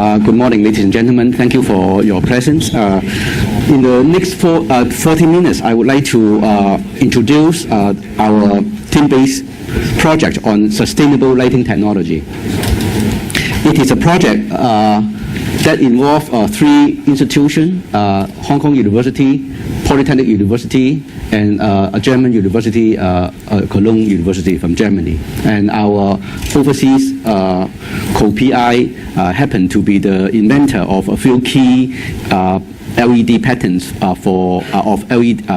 Good morning, ladies and gentlemen. Thank you for your presence. In the next 40 minutes, I would like to introduce our team-based project on sustainable lighting technology. It is a project that involves three institutions, Hong Kong University, Polytechnic University, and a German university, Cologne University from Germany. And our overseas co-PI happened to be the inventor of a few key LED patents of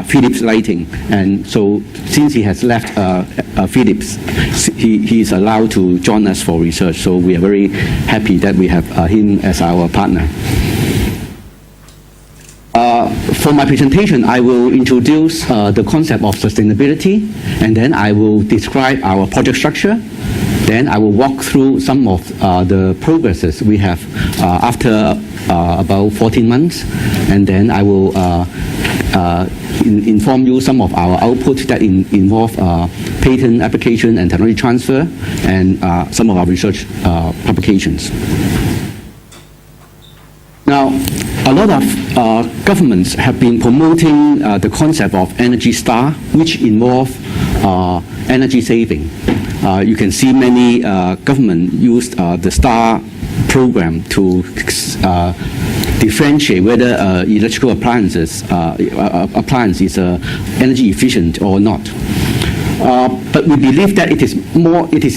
Philips lighting. And so since he has left Philips, he is allowed to join us for research. So we are very happy that we have him as our partner. For my presentation, I will introduce the concept of sustainability, and then I will describe our project structure. Then I will walk through some of the progresses we have after about 14 months, and then I will inform you some of our output that involve patent application and technology transfer, and some of our research publications. Now, a lot of governments have been promoting the concept of Energy Star, which involve energy saving. You can see many governments use the STAR program to differentiate whether electrical appliance is energy efficient or not. But we believe that it is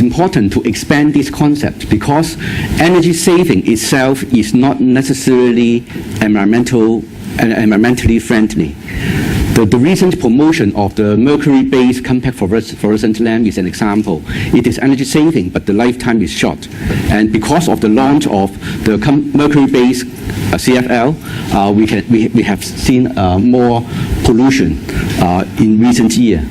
important to expand this concept, because energy saving itself is not necessarily environmentally friendly. The recent promotion of the mercury-based compact fluorescent lamp is an example. It is energy saving, but the lifetime is short. And because of the launch of the mercury-based CFL, we have seen more pollution in recent years.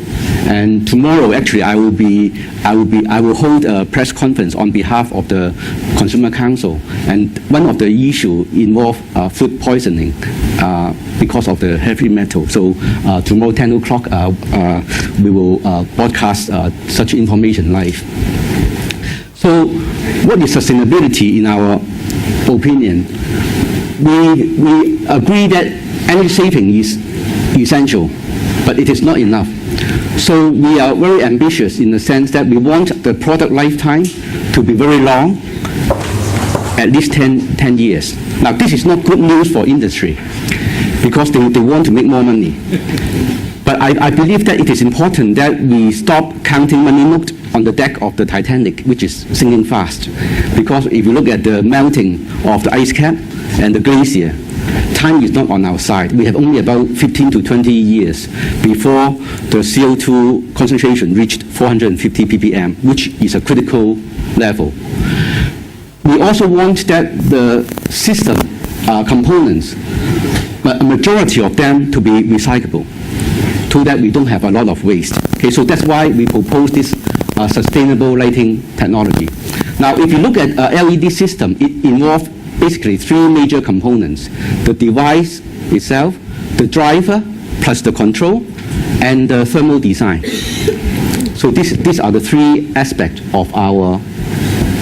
And tomorrow, actually, I will hold a press conference on behalf of the Consumer Council, and one of the issues involves food poisoning because of the heavy metal. So tomorrow, 10 o'clock, we will broadcast such information live. So, what is sustainability in our opinion? We agree that energy saving is essential, but it is not enough. So we are very ambitious in the sense that we want the product lifetime to be very long, at least 10 years. Now, this is not good news for industry, because they want to make more money. But I believe that it is important that we stop counting money notes on the deck of the Titanic, which is sinking fast. Because if you look at the melting of the ice cap and the glacier, time is not on our side. We have only about 15 to 20 years before the CO2 concentration reached 450 ppm, which is a critical level. We also want that the system components, a majority of them, to be recyclable, so that we don't have a lot of waste. Okay, so that's why we propose this sustainable lighting technology. Now, if you look at LED system, it involves basically three major components: the device itself, the driver, plus the control, and the thermal design. So these are the three aspects of our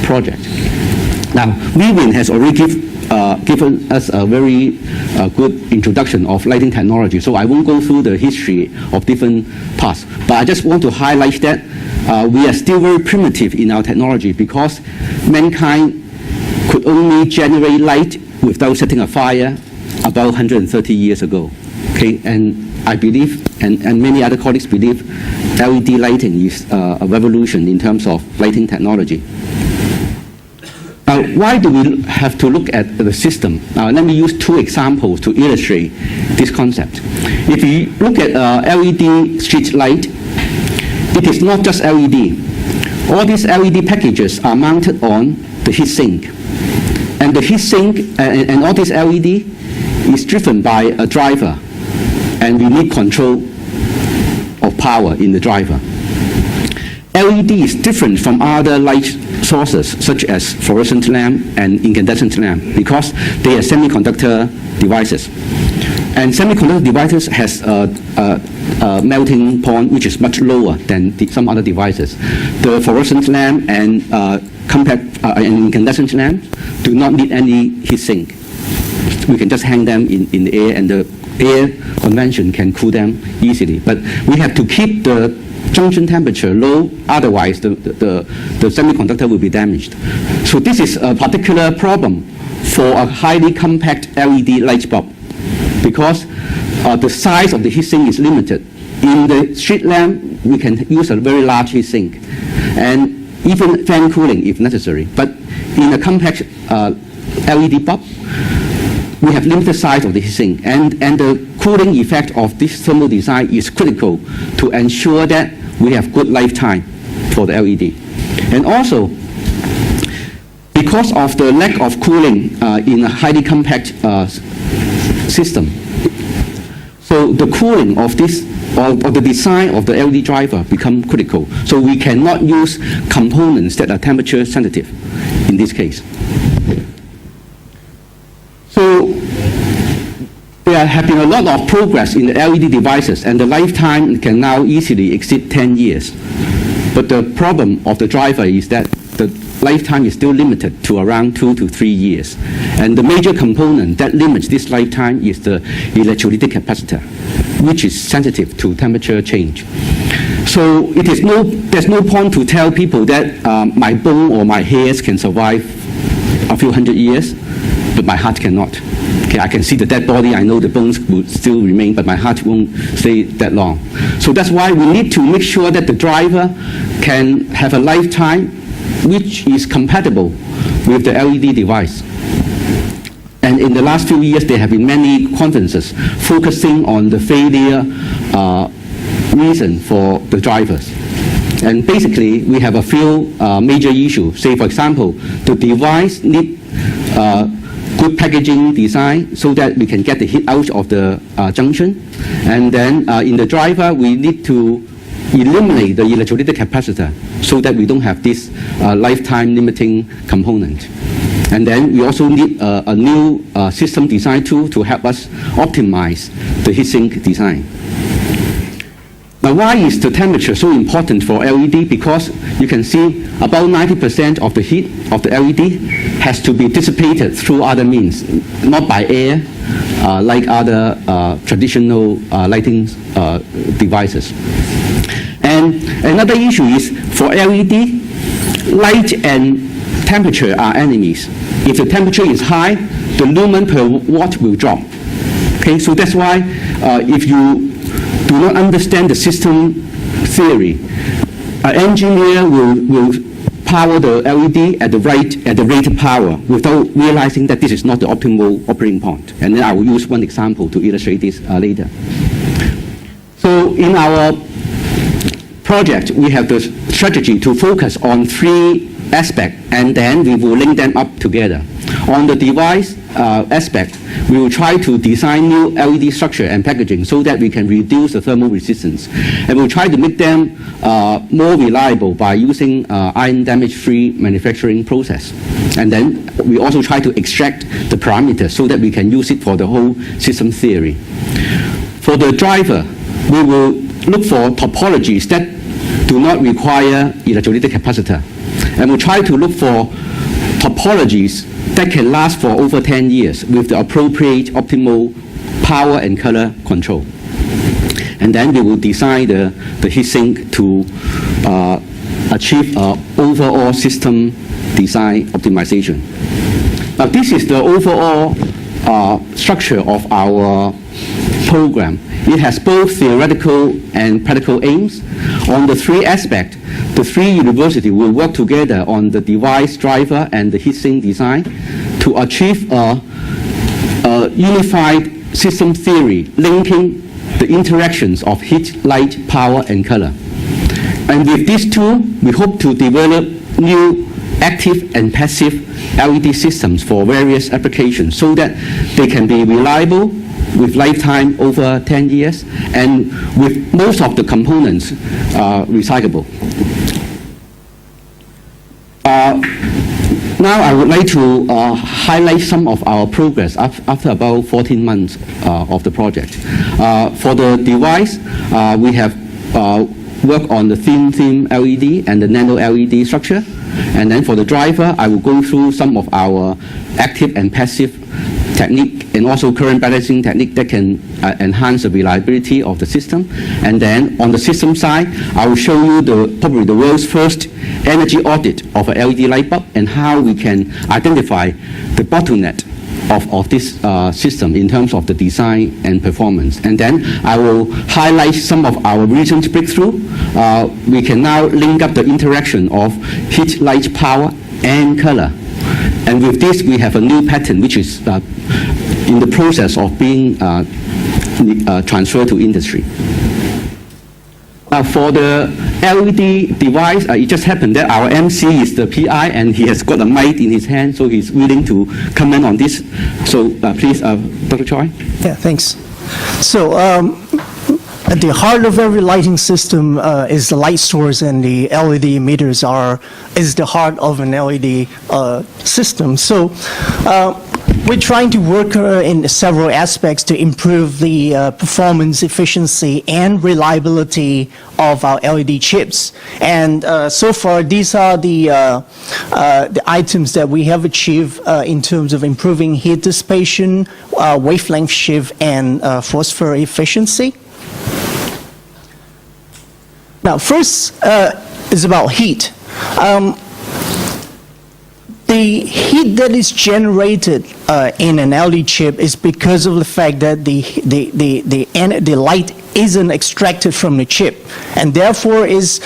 project. Now, Yuen has already given us a very good introduction of lighting technology, so I won't go through the history of different parts. But I just want to highlight that we are still very primitive in our technology, because mankind could only generate light without setting a fire about 130 years ago. Okay, and I believe, and many other colleagues believe, LED lighting is a revolution in terms of lighting technology. Now, why do we have to look at the system? Let me use two examples to illustrate this concept. If you look at LED street light, it is not just LED. All these LED packages are mounted on the heat sink. And the heat sink and all this LED is driven by a driver, and we need control of power in the driver. LED is different from other light sources, such as fluorescent lamp and incandescent lamp, because they are semiconductor devices. And semiconductor devices has a melting point which is much lower than some other devices. The fluorescent lamp and compact and incandescent lamp, do not need any heat sink. We can just hang them in the air, and the air convention can cool them easily. But we have to keep the junction temperature low, otherwise the semiconductor will be damaged. So this is a particular problem for a highly compact LED light bulb, because the size of the heat sink is limited. In the street lamp, we can use a very large heat sink, and even fan cooling if necessary. But in a compact LED bulb, we have limited size of the heat sink, and the cooling effect of this thermal design is critical to ensure that we have good lifetime for the LED. And also, because of the lack of cooling in a highly compact system, so the cooling of this or the design of the LED driver become critical. So we cannot use components that are temperature sensitive in this case. So there have been a lot of progress in the LED devices, and the lifetime can now easily exceed 10 years. But the problem of the driver is that the lifetime is still limited to around 2 to 3 years. And the major component that limits this lifetime is the electrolytic capacitor, which is sensitive to temperature change. So there's no point to tell people that my bone or my hairs can survive a few hundred years, but my heart cannot. Okay, I can see the dead body, I know the bones will still remain, but my heart won't stay that long. So that's why we need to make sure that the driver can have a lifetime which is compatible with the LED device. And in the last few years, there have been many conferences focusing on the failure reason for the drivers. And basically, we have a few major issues. Say, for example, the device need good packaging design so that we can get the heat out of the junction. And then in the driver, we need to eliminate the electrolytic capacitor so that we don't have this lifetime limiting component. And then we also need a new system design tool to help us optimize the heatsink design. Now, why is the temperature so important for LED? Because you can see about 90% of the heat of the LED has to be dissipated through other means, not by air, like other traditional lighting devices. And another issue is for LED, light and temperature are enemies. If the temperature is high, the lumen per watt will drop. Okay, so that's why if you do not understand the system theory, an engineer will power the LED at the rated power without realizing that this is not the optimal operating point. And then I will use one example to illustrate this later. So in our project, we have the strategy to focus on 3 aspects, and then we will link them up together. On the device aspect, we will try to design new LED structure and packaging so that we can reduce the thermal resistance. And we'll try to make them more reliable by using ion damage-free manufacturing process. And then we also try to extract the parameters so that we can use it for the whole system theory. For the driver, we will look for topologies that do not require electrolytic capacitor. And we'll try to look for topologies that can last for over 10 years with the appropriate optimal power and color control. And then we will design the heatsink to achieve overall system design optimization. Now, this is the overall structure of our program. It has both theoretical and practical aims. On the 3 aspects, the 3 universities will work together on the device, driver, and the heatsink design to achieve a unified system theory linking the interactions of heat, light, power, and color. And with this tool, we hope to develop new active and passive LED systems for various applications so that they can be reliable with lifetime over 10 years and with most of the components recyclable. Now I would like to highlight some of our progress after about 14 months of the project. For the device, we have work on the thin film LED and the nano LED structure. And then for the driver, I will go through some of our active and passive technique and also current balancing technique that can enhance the reliability of the system. And then on the system side, I will show you probably the world's first energy audit of a LED light bulb and how we can identify the bottleneck of this system in terms of the design and performance. And then I will highlight some of our recent breakthrough. We can now link up the interaction of heat, light, power, and color. And with this, we have a new pattern which is in the process of being transferred to industry. For the LED device, it just happened that our MC is the PI and he has got a mic in his hand, so he's willing to comment on this. So please, Dr. Choi. Yeah, thanks. So at the heart of every lighting system is the light source, and the LED emitters is the heart of an LED system. So we're trying to work in several aspects to improve the performance, efficiency, and reliability of our LED chips. And so far, these are the items that we have achieved in terms of improving heat dissipation, wavelength shift, and phosphor efficiency. Now, first is about heat. The heat that is generated in an LED chip is because of the fact that the light isn't extracted from the chip, and therefore is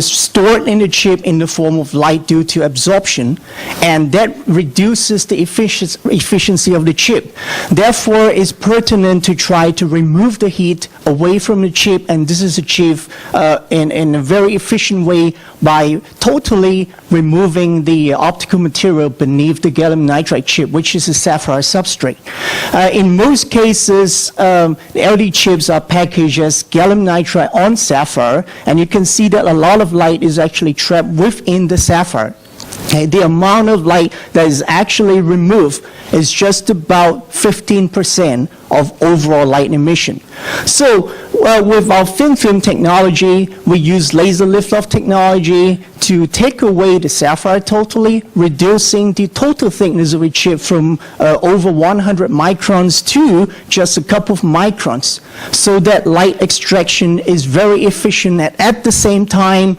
stored in the chip in the form of light due to absorption, and that reduces the efficiency of the chip. Therefore, it's pertinent to try to remove the heat away from the chip, and this is achieved in a very efficient way by totally removing the optical material beneath the gallium nitride chip, which is a sapphire substrate. In most cases, LED chips are packaged as gallium nitride on sapphire, and you can see that a lot of light is actually trapped within the sapphire. Okay, the amount of light that is actually removed is just about 15% of overall light emission. So with our thin film technology, we use laser lift-off technology to take away the sapphire totally, reducing the total thickness of a chip from over 100 microns to just a couple of microns, so that light extraction is very efficient. At the same time,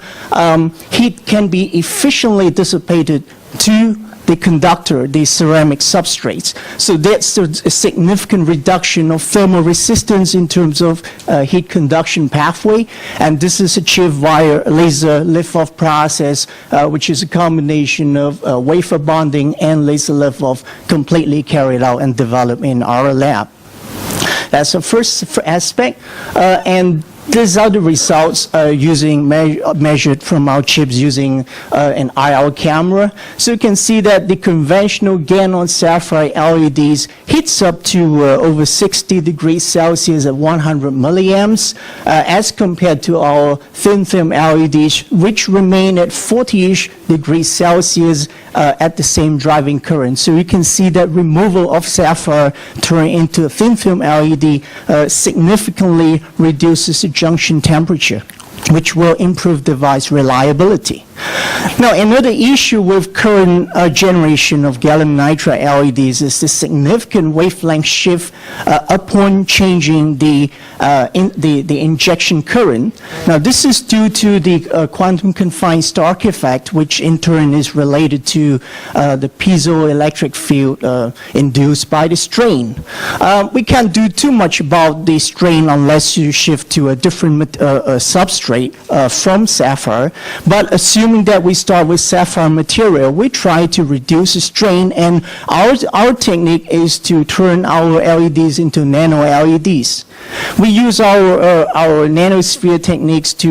heat can be efficiently dissipated to the conductor, the ceramic substrates. So that's a significant reduction of thermal resistance in terms of heat conduction pathway, and this is achieved via a laser lift-off process, which is a combination of wafer bonding and laser lift-off completely carried out and developed in our lab. That's the first aspect, and these are the results measured from our chips using an IR camera. So you can see that the conventional GaN on sapphire LEDs heats up to over 60 degrees Celsius at 100 milliamps, as compared to our thin film LEDs, which remain at 40-ish degrees Celsius at the same driving current. So you can see that removal of sapphire turning into a thin film LED significantly reduces the junction temperature, which will improve device reliability. Now, another issue with current generation of gallium nitride LEDs is the significant wavelength shift upon changing the injection current. Now, this is due to the quantum confined Stark effect, which in turn is related to the piezoelectric field induced by the strain. We can't do too much about the strain unless you shift to a different substrate from sapphire, but assuming that we start with sapphire material, we try to reduce the strain, and our technique is to turn our LEDs into nano LEDs. We use our nanosphere techniques to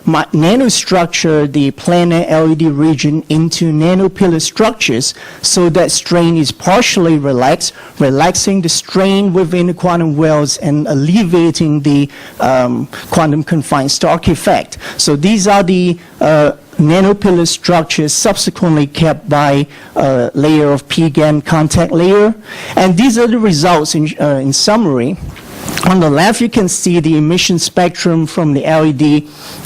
nanostructure the planar LED region into nanopillar structures so that strain is partially relaxed, relaxing the strain within the quantum wells and alleviating the quantum confined Stark effect. So these are the nanopillar structures subsequently kept by a layer of p-GaN contact layer. And these are the results in summary. On the left, you can see the emission spectrum from the LED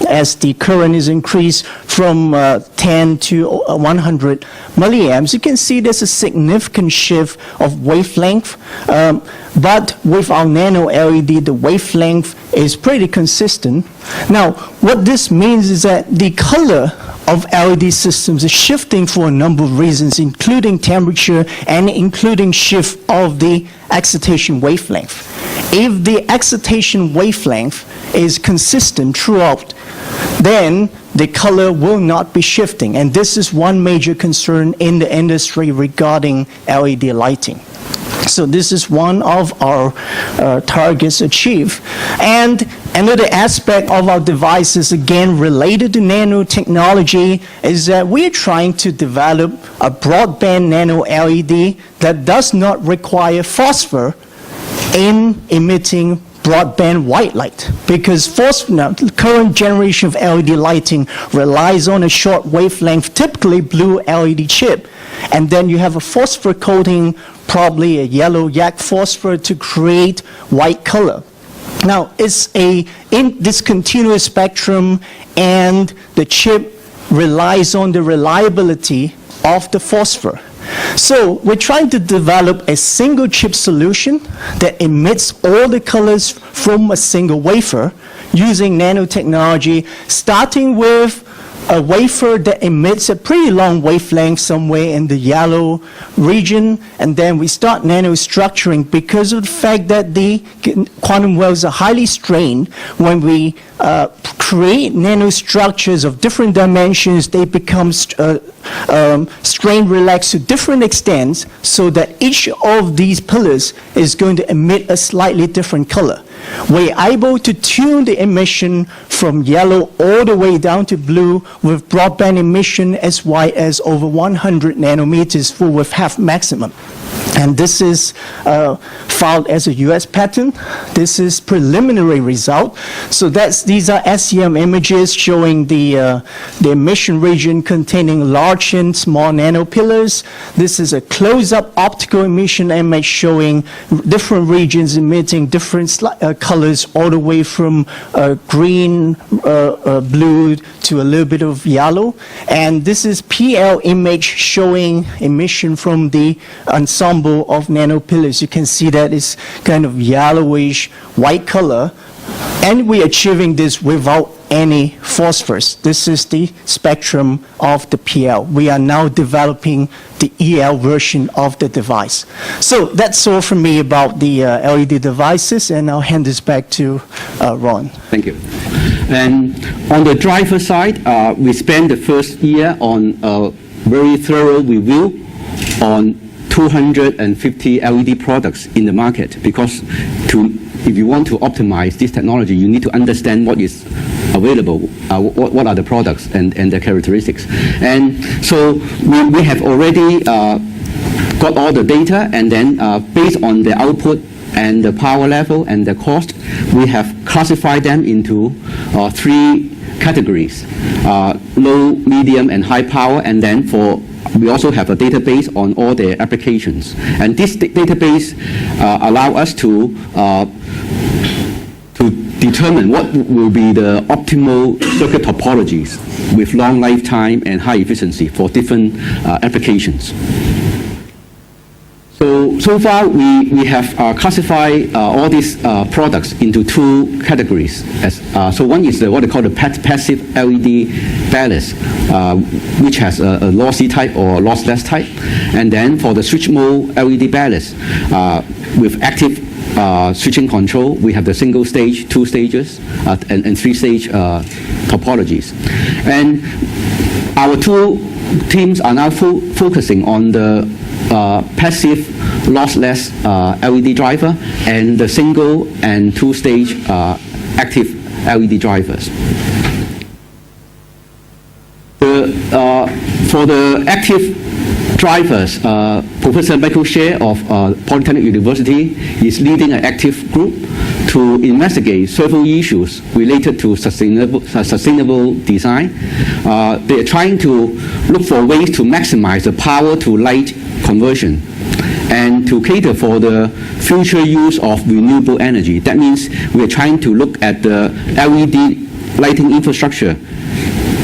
as the current is increased from 10 to 100 milliamps. You can see there's a significant shift of wavelength, but with our nano LED, the wavelength is pretty consistent. Now, what this means is that the color of LED systems is shifting for a number of reasons, including temperature and including shift of the excitation wavelength. If the excitation wavelength is consistent throughout, then the color will not be shifting. And this is one major concern in the industry regarding LED lighting. So this is one of our targets achieved. And another aspect of our devices, again related to nanotechnology, is that we're trying to develop a broadband nano LED that does not require phosphor in emitting broadband white light, because the current generation of LED lighting relies on a short wavelength, typically blue LED chip, and then you have a phosphor coating, probably a yellow yak phosphor, to create white color. Now, it's a discontinuous spectrum, and the chip relies on the reliability of the phosphor. So we're trying to develop a single chip solution that emits all the colors from a single wafer using nanotechnology, starting with a wafer that emits a pretty long wavelength somewhere in the yellow region, and then we start nanostructuring because of the fact that the quantum wells are highly strained. When we create nanostructures of different dimensions, they become strain relaxed to different extents, so that each of these pillars is going to emit a slightly different color. We're able to tune the emission from yellow all the way down to blue with broadband emission as wide as over 100 nanometers for with half maximum. And this is filed as a US patent. This is preliminary result. So these are SEM images showing the emission region containing large and small nanopillars. This is a close-up optical emission image showing different regions emitting different colors, all the way from green, blue to a little bit of yellow. And this is PL image showing emission from the ensemble of nanopillars. You can see that it's kind of yellowish white color, and we're achieving this without any phosphorus. This is the spectrum of the PL. We are now developing the EL version of the device. So that's all from me about the LED devices, and I'll hand this back to Ron. Thank you. And on the driver side, we spent the first year on a very thorough review on 250 LED products in the market, because if you want to optimize this technology, you need to understand what is available, what are the products and their characteristics. And so we have already got all the data, and then based on the output and the power level and the cost, we have classified them into 3 categories: low, medium, and high power. And then we also have a database on all the applications. And this database allow us to determine what will be the optimal circuit topologies with long lifetime and high efficiency for different applications. So far, we have classified all these products into 2 categories. So one is what they call the passive LED ballast, which has a lossy type or lossless type. And then for the switch mode LED ballast, with active switching control, we have the single stage, 2 stages, and 3-stage topologies. And our 2 teams are now focusing on the passive lossless LED driver and the single and 2-stage active LED drivers. For the active drivers, Professor Michael Shea of Polytechnic University is leading an active group to investigate several issues related to sustainable design. They are trying to look for ways to maximize the power to light conversion and to cater for the future use of renewable energy. That means we are trying to look at the LED lighting infrastructure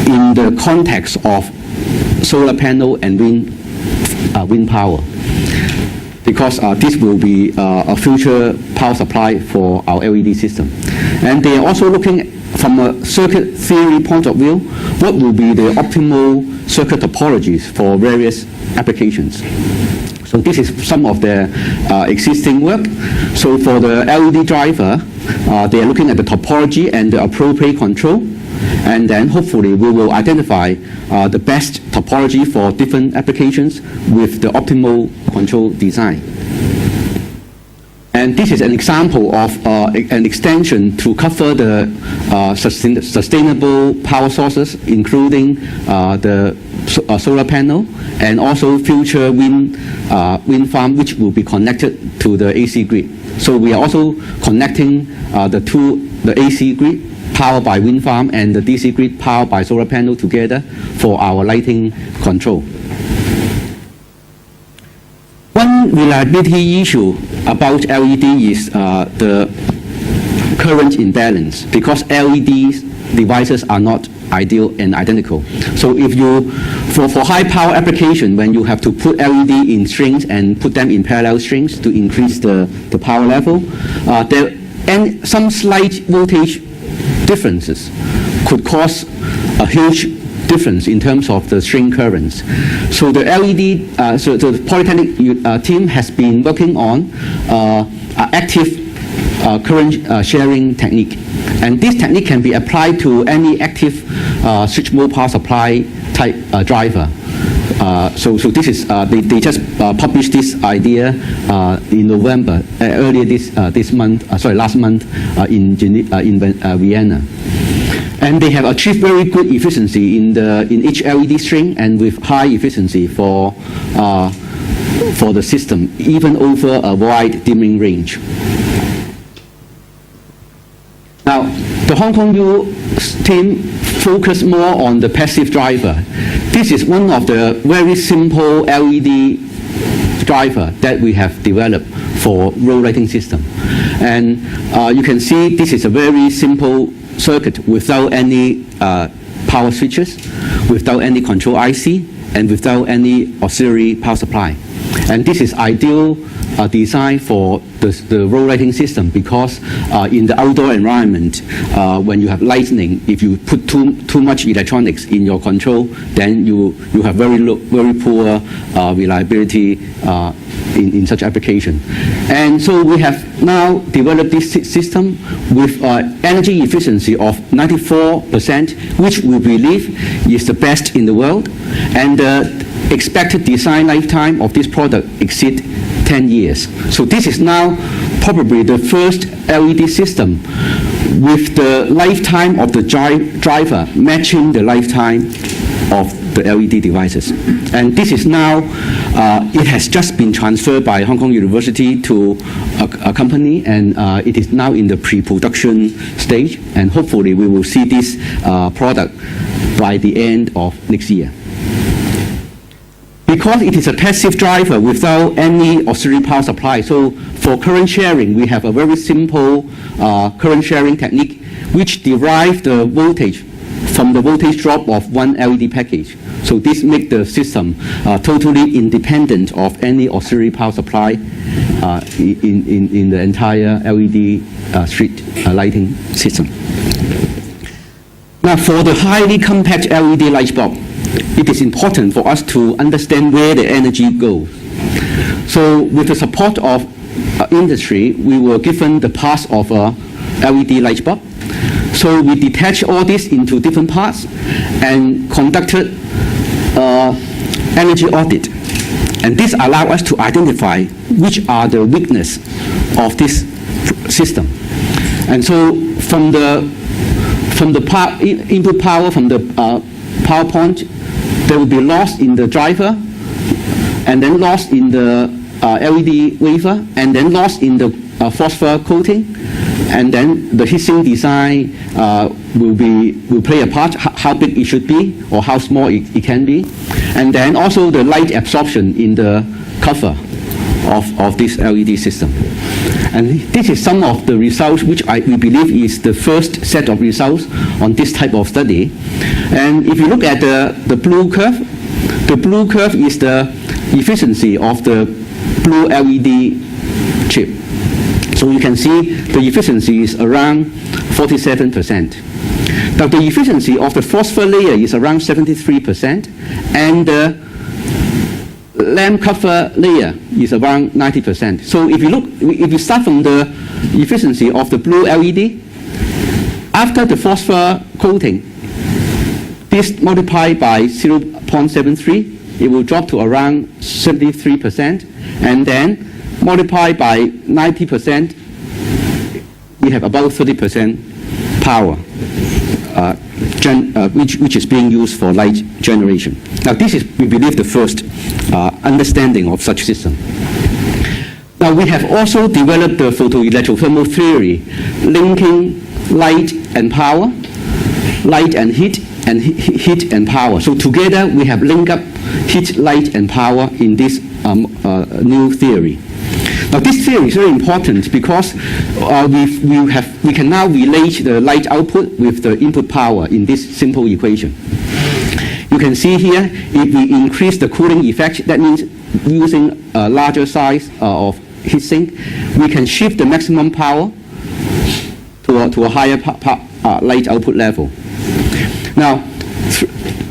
in the context of solar panel and wind power, because this will be a future power supply for our LED system. And they are also looking from a circuit theory point of view, what will be the optimal circuit topologies for various applications. So this is some of their existing work. So for the LED driver, they are looking at the topology and the appropriate control. And then hopefully we will identify the best topology for different applications with the optimal control design. And this is an example of an extension to cover the sustainable power sources, including the solar panel and also future wind farm, which will be connected to the AC grid. So we are also connecting the AC grid powered by wind farm and the DC grid powered by solar panel together for our lighting control. One reliability issue about LED is the current imbalance, because LED devices are not ideal and identical. So if you, for high power application, when you have to put LED in strings and put them in parallel strings to increase the power level, and some slight voltage differences could cause a huge difference in terms of the string currents. So the so the Polytechnic team has been working on active current sharing technique. And this technique can be applied to any active switch mode power supply type driver. So this is, they just published this idea in November, earlier last month in Vienna. And they have achieved very good efficiency in each LED string and with high efficiency for the system, even over a wide dimming range. Now, the Hong Kong U team focused more on the passive driver. This is one of the very simple LED driver that we have developed for road lighting system. And you can see this is a very simple circuit without any power switches, without any control IC, and without any auxiliary power supply. And this is ideal design for the road lighting system, because in the outdoor environment, when you have lightning, if you put too much electronics in your control, then you have very poor reliability in such application. And so we have now developed this system with energy efficiency of 94%, which we believe is the best in the world. And the expected design lifetime of this product exceeds 10 years. So this is now probably the first LED system with the lifetime of the driver matching the lifetime of the LED devices. And this is now, it has just been transferred by Hong Kong University to a company, and it is now in the pre-production stage, and hopefully we will see this product by the end of next year. Because it is a passive driver without any auxiliary power supply, so for current sharing, we have a very simple current sharing technique which derives the voltage from the voltage drop of one LED package. So this makes the system totally independent of any auxiliary power supply in the entire LED street lighting system. Now for the highly compact LED light bulb, it is important for us to understand where the energy goes. So with the support of industry, we were given the parts of a LED light bulb. So we detached all this into different parts and conducted energy audit. And this allowed us to identify which are the weaknesses of this system. And so from the input power from the power point, there will be loss in the driver, and then loss in the LED wafer, and then loss in the phosphor coating, and then the heatsink design will play a part, how big it should be or how small it can be, and then also the light absorption in the cover of this LED system. And this is some of the results which we believe is the first set of results on this type of study. And if you look at the blue curve is the efficiency of the blue LED chip. So you can see the efficiency is around 47%. Now the efficiency of the phosphor layer is around 73%, and the lamp cover layer is around 90%. So if you start from the efficiency of the blue LED, after the phosphor coating, this multiplied by 0.73, it will drop to around 73%, and then multiplied by 90%, we have about 30% power, which is being used for light generation. Now this is, we believe, the first understanding of such system. Now we have also developed the photoelectrothermal theory, linking light and power, light and heat and power. So together we have linked up heat, light and power in this new theory. Now this theory is very important because we can now relate the light output with the input power in this simple equation. You can see here, if we increase the cooling effect, that means using a larger size of heat sink, we can shift the maximum power to a higher light output level. Now,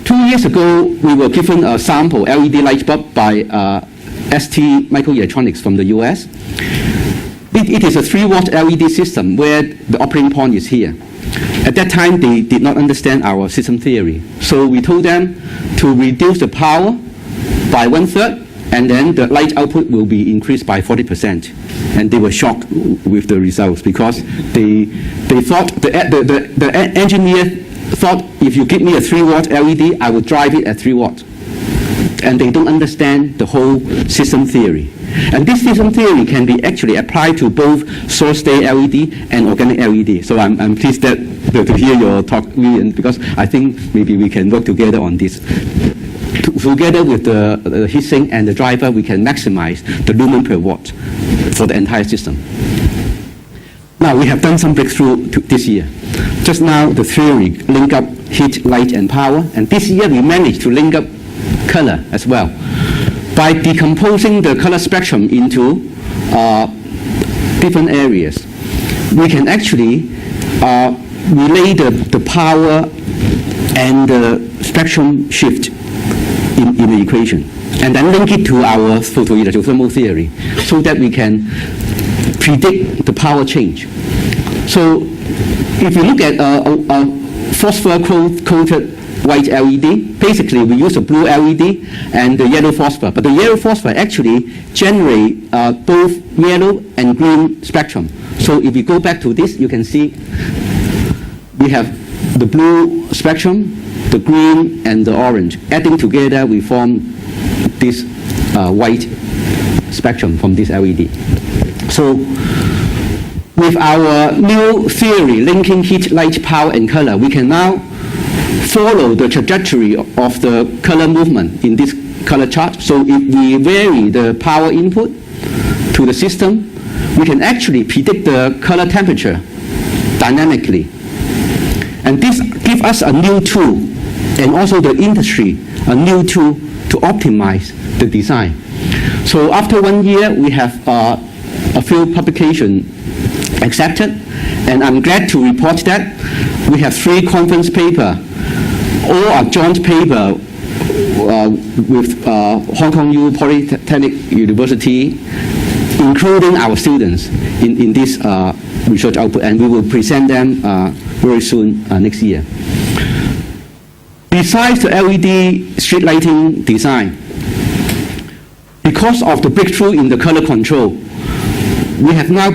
2 years ago, we were given a sample LED light bulb by ST Microelectronics from the US. It is a 3-watt LED system where the operating point is here. At that time, they did not understand our system theory. So we told them to reduce the power by 1/3, and then the light output will be increased by 40%. And they were shocked with the results because they thought, the engineer thought, if you give me a 3-watt LED, I will drive it at 3 watts. And they don't understand the whole system theory. And this system theory can be actually applied to both solid-state LED and organic LED. So I'm pleased to hear your talk, Yuen, because I think maybe we can work together on this. Together with the heat sink and the driver, we can maximize the lumen per watt for the entire system. Now, we have done some breakthrough this year. Just now, the theory link up heat, light, and power. And this year, we managed to link up color as well. By decomposing the color spectrum into different areas, we can actually relate the power and the spectrum shift in the equation, and then link it to our photoelectrothermal theory so that we can predict the power change. So if you look at a phosphor-coated white LED, basically we use a blue LED and the yellow phosphor. But the yellow phosphor actually generate both yellow and green spectrum. So if you go back to this, you can see we have the blue spectrum, the green and the orange. Adding together, we form this white spectrum from this LED. So with our new theory linking heat, light, power, and color, we can now follow the trajectory of the color movement in this color chart. So if we vary the power input to the system, we can actually predict the color temperature dynamically. And this gives us a new tool, and also the industry a new tool to optimize the design. So after 1 year, we have a few publications accepted, and I'm glad to report that we have 3 conference papers, all are joint paper with Hong Kong U Polytechnic University, including our students in this research output, and we will present them very soon next year. Besides the LED street lighting design, because of the breakthrough in the color control, we have now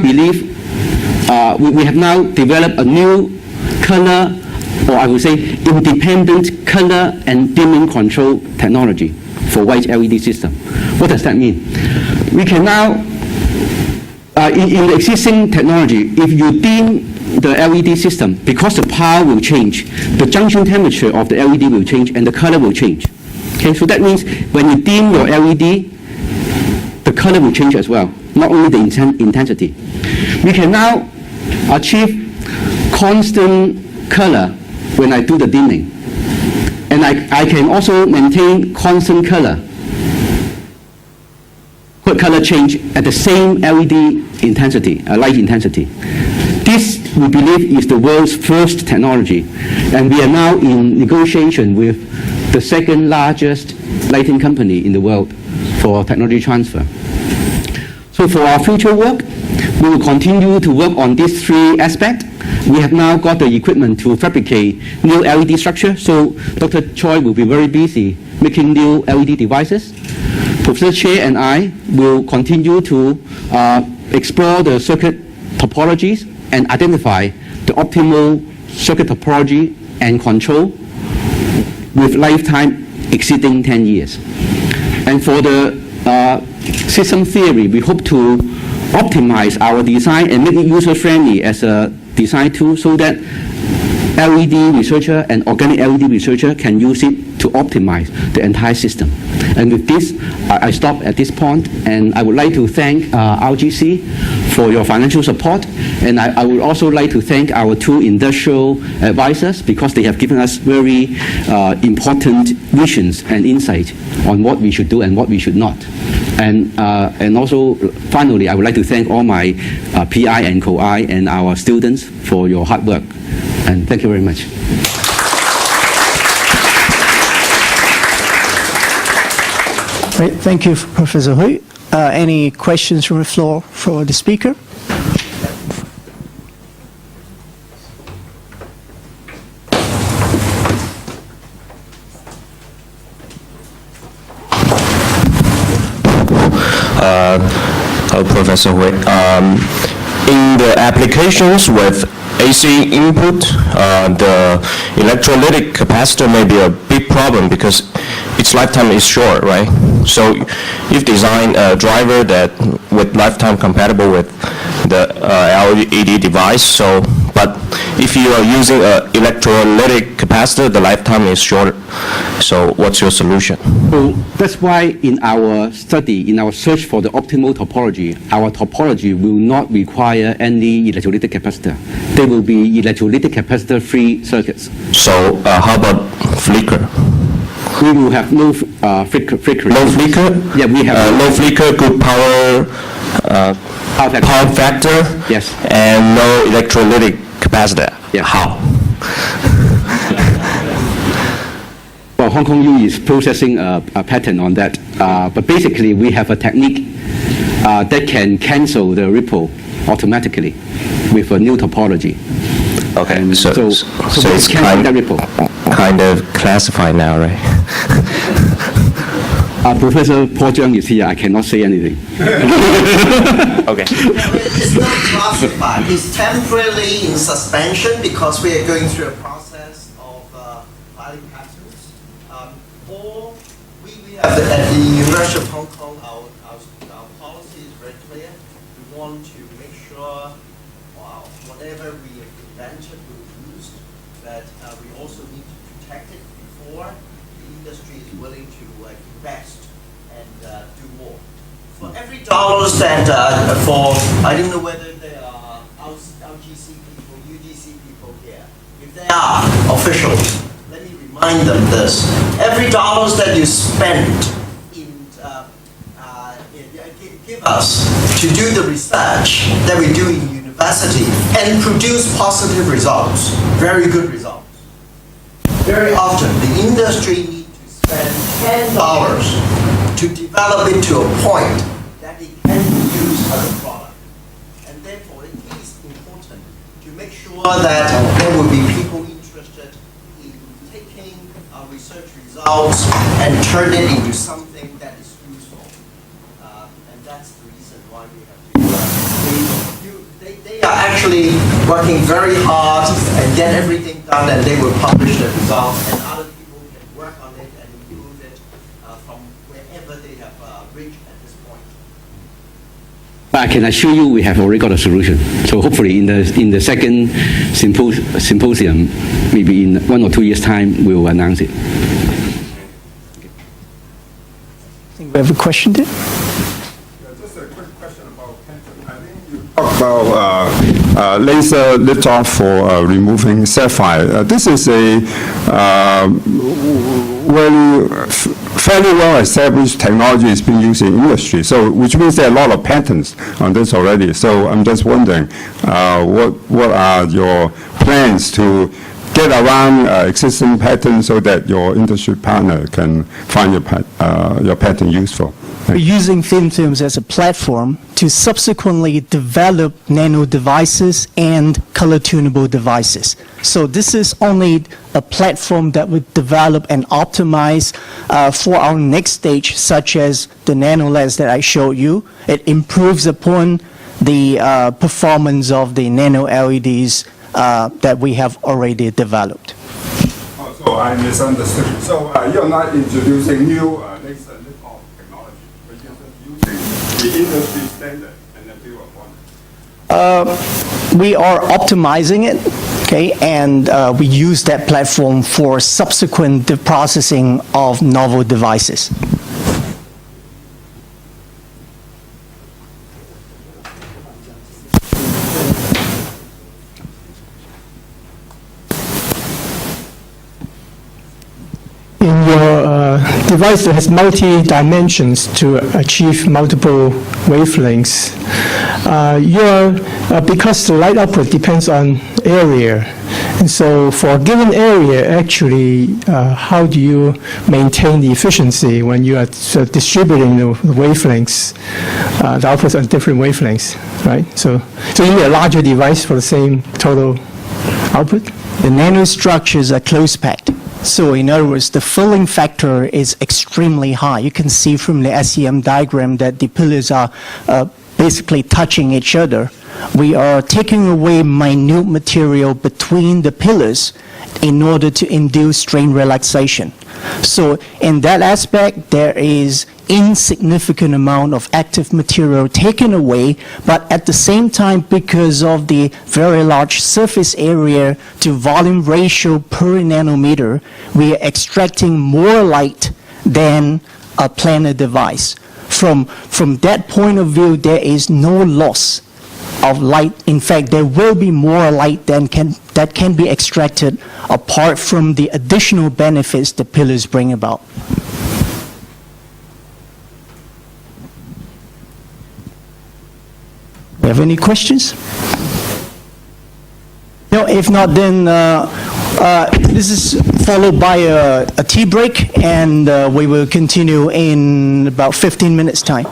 developed a new color, or I would say independent color and dimming control technology for white LED system. What does that mean? We can now, in the existing technology, if you dim the LED system, because the power will change, the junction temperature of the LED will change and the color will change. Okay, so that means when you dim your LED, the color will change as well, not only the intensity. We can now achieve constant color when I do the dimming. And I can also maintain constant color change at the same LED intensity, light intensity. This, we believe, is the world's first technology. And we are now in negotiation with the second largest lighting company in the world for technology transfer. So for our future work, we will continue to work on these three aspects. We have now got the equipment to fabricate new LED structure, so Dr. Choi will be very busy making new LED devices. Professor Che and I will continue to explore the circuit topologies and identify the optimal circuit topology and control with lifetime exceeding 10 years. And for the system theory, we hope to optimize our design and make it user-friendly as a design tool so that LED researcher and organic LED researcher can use it to optimize the entire system. And with this, I stop at this point, and I would like to thank RGC for your financial support, and I would also like to thank our two industrial advisors because they have given us very important visions and insight on what we should do and what we should not. And also, finally, I would like to thank all my PI and co-I and our students for your hard work. And thank you very much. Great. Thank you, Professor Hui. Any questions from the floor for the speaker? Hello, Professor Hui. In the applications with AC input, the electrolytic capacitor may be a big problem because its lifetime is short, right? So you've designed a driver that with lifetime compatible with the LED device. But if you are using an electrolytic capacitor, the lifetime is short. So what's your solution? So that's why in our study, in our search for the optimal topology, our topology will not require any electrolytic capacitor. They will be electrolytic capacitor-free circuits. So how about flicker? We will have no flicker. No flicker? Yeah, we have no flicker, good power factor. Yes. And no electrolytic capacitor. Yeah. How? Well, Hong Kong U is processing a patent on that. But basically, we have a technique that can cancel the ripple automatically with a new topology. Okay, and so it's kind of classified now, right? Professor Paul Zhang is here. I cannot say anything. Okay. It's not classified. It's temporarily in suspension because we are going through a process of filing patents. Or we have at the University of Hong Kong, our policy is very clear. We want to make sure whatever we have invented will use, but we also need to protect it before the industry is willing to invest and do more. For every dollars that I don't know whether they are LGC people, UGC people here. If they are officials, let me remind them this. Every dollars that you spend give us to do the research that we do in university and produce positive results, very good results. Very often, the industry needs to spend $10 to develop it to a point that it can be used as a product. And therefore, it is important to make sure that there will be people interested in taking our research results and turn it into something that is useful. And that's the reason why we have to they are actually working very hard and get everything done, and they will publish the results, and other people can work on it and improve it from wherever they have reached at this point. But I can assure you we have already got a solution. So hopefully in the second symposium, maybe in 1 or 2 years' time, we will announce it. I think we have a question there. question about Phantom. I think you talked about laser lift-off for removing sapphire. This is a fairly well-established technology is being used in industry, so which means there are a lot of patents on this already. So I'm just wondering, what are your plans to get around existing patents so that your industry partner can find your patent useful? We're using thin films as a platform to subsequently develop nano devices and color tunable devices. So this is only a platform that we develop and optimize for our next stage, such as the nano lens that I showed you. It improves upon the performance of the nano LEDs that we have already developed. Oh, so I misunderstood. So you're not introducing new laser lift-off technology, but you're just using the industry standard and then build upon it. We are optimizing it, okay, and we use that platform for subsequent processing of novel devices. In your device that has multi-dimensions to achieve multiple wavelengths, because the light output depends on area, and so for a given area, actually, how do you maintain the efficiency when you are distributing the wavelengths, the outputs on different wavelengths, right? So you need a larger device for the same total output? The nanostructures are close-packed. So in other words, the filling factor is extremely high. You can see from the SEM diagram that the pillars are basically touching each other. We are taking away minute material between the pillars in order to induce strain relaxation. So in that aspect, there is insignificant amount of active material taken away, but at the same time, because of the very large surface area to volume ratio per nanometer, we are extracting more light than a planar device. From that point of view, there is no loss of light. In fact, there will be more light that can be extracted apart from the additional benefits the pillars bring about. You have any questions? No, if not, then this is followed by a tea break, and we will continue in about 15 minutes' time.